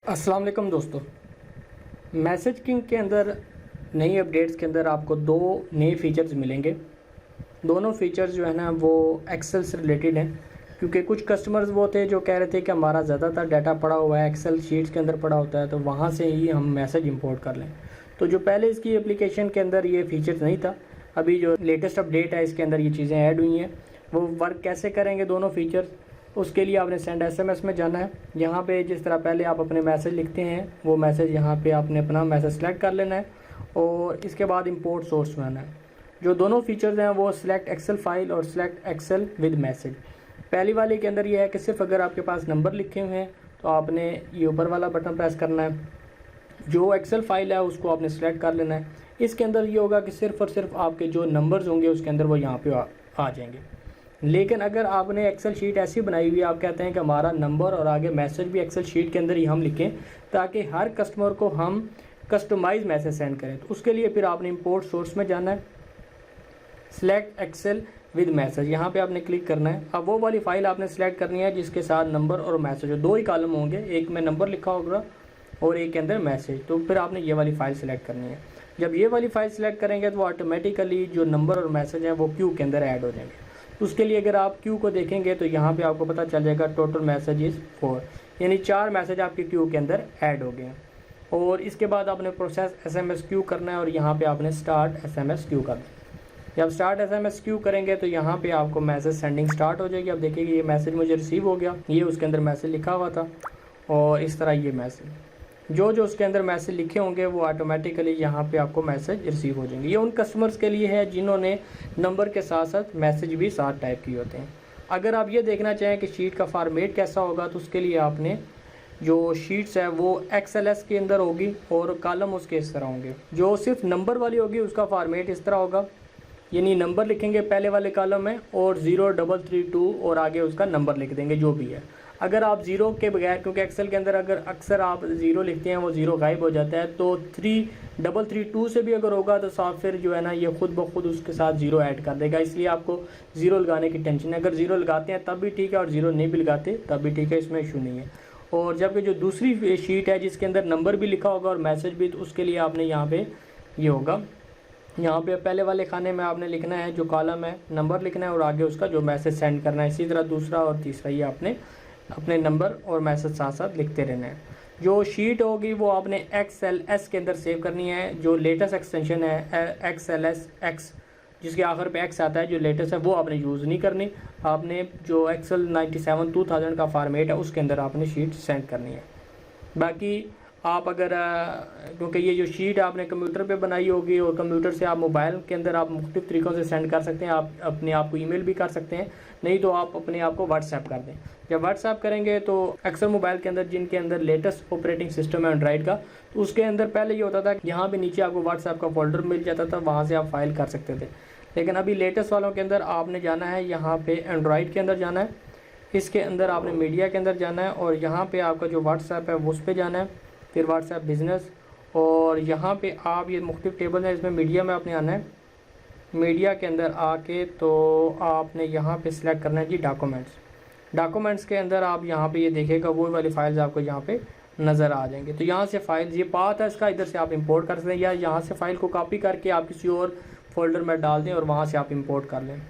अस्सलाम वालेकुम दोस्तों। मैसेज किंग के अंदर नई अपडेट्स के अंदर आपको दो नए फीचर्स मिलेंगे। दोनों फीचर्स जो है ना वो एक्सेल से रिलेटेड हैं, क्योंकि कुछ कस्टमर्स वो थे जो कह रहे थे कि हमारा ज़्यादातर डाटा पड़ा हुआ है एक्सेल शीट्स के अंदर पड़ा होता है, तो वहाँ से ही हम मैसेज इंपोर्ट कर लें। तो जो पहले इसकी एप्लीकेशन के अंदर ये फीचर्स नहीं था, अभी जो लेटेस्ट अपडेट है इसके अंदर ये चीज़ें ऐड हुई हैं। वो वर्क कैसे करेंगे दोनों फीचर्स, उसके लिए आपने सेंड एसएमएस में जाना है। यहाँ पे जिस तरह पहले आप अपने मैसेज लिखते हैं वो मैसेज यहाँ पे आपने अपना मैसेज सेलेक्ट कर लेना है और इसके बाद इंपोर्ट सोर्स में आना है। जो दोनों फीचर्स हैं वो सिलेक्ट एक्सेल फाइल और सिलेक्ट एक्सेल विद मैसेज। पहली वाले के अंदर ये है कि सिर्फ अगर आपके पास नंबर लिखे हुए हैं तो आपने ये ऊपर वाला बटन प्रेस करना है, जो एक्सेल फाइल है उसको आपने सेलेक्ट कर लेना है। इसके अंदर ये होगा कि सिर्फ और सिर्फ आपके जो नंबर्स होंगे उसके अंदर वो यहाँ पे आ जाएंगे। लेकिन अगर आपने एक्सेल शीट ऐसी बनाई हुई है, आप कहते हैं कि हमारा नंबर और आगे मैसेज भी एक्सेल शीट के अंदर ही हम लिखें ताकि हर कस्टमर को हम कस्टमाइज मैसेज सेंड करें, तो उसके लिए फिर आपने इंपोर्ट सोर्स में जाना है, सिलेक्ट एक्सेल विद मैसेज, यहाँ पे आपने क्लिक करना है। अब वो वाली फ़ाइल आपने सेलेक्ट करनी है जिसके साथ नंबर और मैसेज, दो ही कॉलम होंगे, एक में नंबर लिखा होगा और एक के अंदर मैसेज। तो फिर आपने ये वाली फ़ाइल सेलेक्ट करनी है। जब ये वाली फ़ाइल सेलेक्ट करेंगे तो ऑटोमेटिकली जो नंबर और मैसेज है वो क्यू के अंदर ऐड हो जाएंगे। उसके लिए अगर आप क्यू को देखेंगे तो यहाँ पे आपको पता चल जाएगा टोटल मैसेजेस 4, यानी 4 मैसेज आपके क्यू के अंदर ऐड हो गए हैं। और इसके बाद आपने प्रोसेस एसएमएस क्यू करना है और यहाँ पे आपने स्टार्ट एसएमएस क्यू करना है। जब स्टार्ट एसएमएस क्यू करेंगे तो यहाँ पे आपको मैसेज सेंडिंग स्टार्ट हो जाएगी। अब देखिए ये मैसेज मुझे रिसीव हो गया, ये उसके अंदर मैसेज लिखा हुआ था और इस तरह ये मैसेज जो उसके अंदर मैसेज लिखे होंगे वो ऑटोमेटिकली यहाँ पे आपको मैसेज रिसीव हो जाएंगे। ये उन कस्टमर्स के लिए है जिन्होंने नंबर के साथ साथ मैसेज भी साथ टाइप किए होते हैं। अगर आप ये देखना चाहें कि शीट का फॉर्मेट कैसा होगा तो उसके लिए आपने जो शीट्स है वो XLS के अंदर होगी और कॉलम उसके इस तरह होंगे। जो सिर्फ नंबर वाली होगी उसका फॉर्मेट इस तरह होगा, यानी नंबर लिखेंगे पहले वाले कॉलम में और 0332 और आगे उसका नंबर लिख देंगे जो भी है। अगर आप ज़ीरो के बगैर, क्योंकि एक्सेल के अंदर अगर अक्सर आप ज़ीरो लिखते हैं वो ज़ीरो गायब हो जाता है, तो 3332 से भी अगर होगा तो सॉफ्टवेयर जो है ना ये खुद ब खुद उसके साथ ज़ीरो ऐड कर देगा, इसलिए आपको ज़ीरो लगाने की टेंशन है। अगर ज़ीरो लगाते हैं तब भी ठीक है और ज़ीरो नहीं भी लगाते तब भी ठीक है, इसमें इशू नहीं है। और जबकि जो दूसरी शीट है जिसके अंदर नंबर भी लिखा होगा और मैसेज भी, तो उसके लिए आपने यहाँ पर ये होगा, यहाँ पे पहले वाले खाने में आपने लिखना है जो कॉलम है नंबर लिखना है और आगे उसका जो मैसेज सेंड करना है। इसी तरह दूसरा और तीसरा ये आपने अपने नंबर और मैसेज साथ साथ लिखते रहना है। जो शीट होगी वो आपने XLS के अंदर सेव करनी है। जो लेटेस्ट एक्सटेंशन है XLSX जिसके आखिर पे X आता है, जो लेटेस्ट है वो आपने यूज़ नहीं करनी। आपने जो एक्सेल 97 2000 का फॉर्मेट है उसके अंदर आपने शीट सेंड करनी है। बाकी आप अगर क्योंकि ये जो शीट आपने कंप्यूटर पे बनाई होगी और कंप्यूटर से आप मोबाइल के अंदर आप मुख्तलिफ तरीक़ों से सेंड कर सकते हैं। आप अपने आप को ईमेल भी कर सकते हैं, नहीं तो आप अपने आप को व्हाट्सएप कर दें। जब व्हाट्सएप करेंगे तो अक्सर मोबाइल के अंदर जिनके अंदर लेटेस्ट ऑपरेटिंग सिस्टम है एंड्रॉइड का, तो उसके अंदर पहले ये होता था कि यहाँ पे नीचे आपको व्हाट्सएप का फोल्डर मिल जाता था, वहाँ से आप फाइल कर सकते थे। लेकिन अभी लेटेस्ट वालों के अंदर आपने जाना है, यहाँ पे एंड्रॉइड के अंदर जाना है, इसके अंदर आपने मीडिया के अंदर जाना है और यहाँ पर आपका जो व्हाट्सएप है उस पर जाना है, फिर व्हाट्सएप बिज़नेस और यहाँ पे आप ये मुख्तलिफ टेबल है, इसमें मीडिया में आपने आना है। मीडिया के अंदर आके तो आपने यहाँ पे सिलेक्ट करना है जी डॉक्यूमेंट्स के अंदर आप यहाँ पे ये देखेगा वो वाली फाइल्स आपको यहाँ पे नज़र आ जाएंगे। तो यहाँ से फाइल्स, ये पाथ है इसका, इधर से आप इंपोर्ट कर सकते हैं या यहाँ से फ़ाइल को कॉपी करके आप किसी और फोल्डर में डाल दें और वहाँ से आप इंपोर्ट कर लें।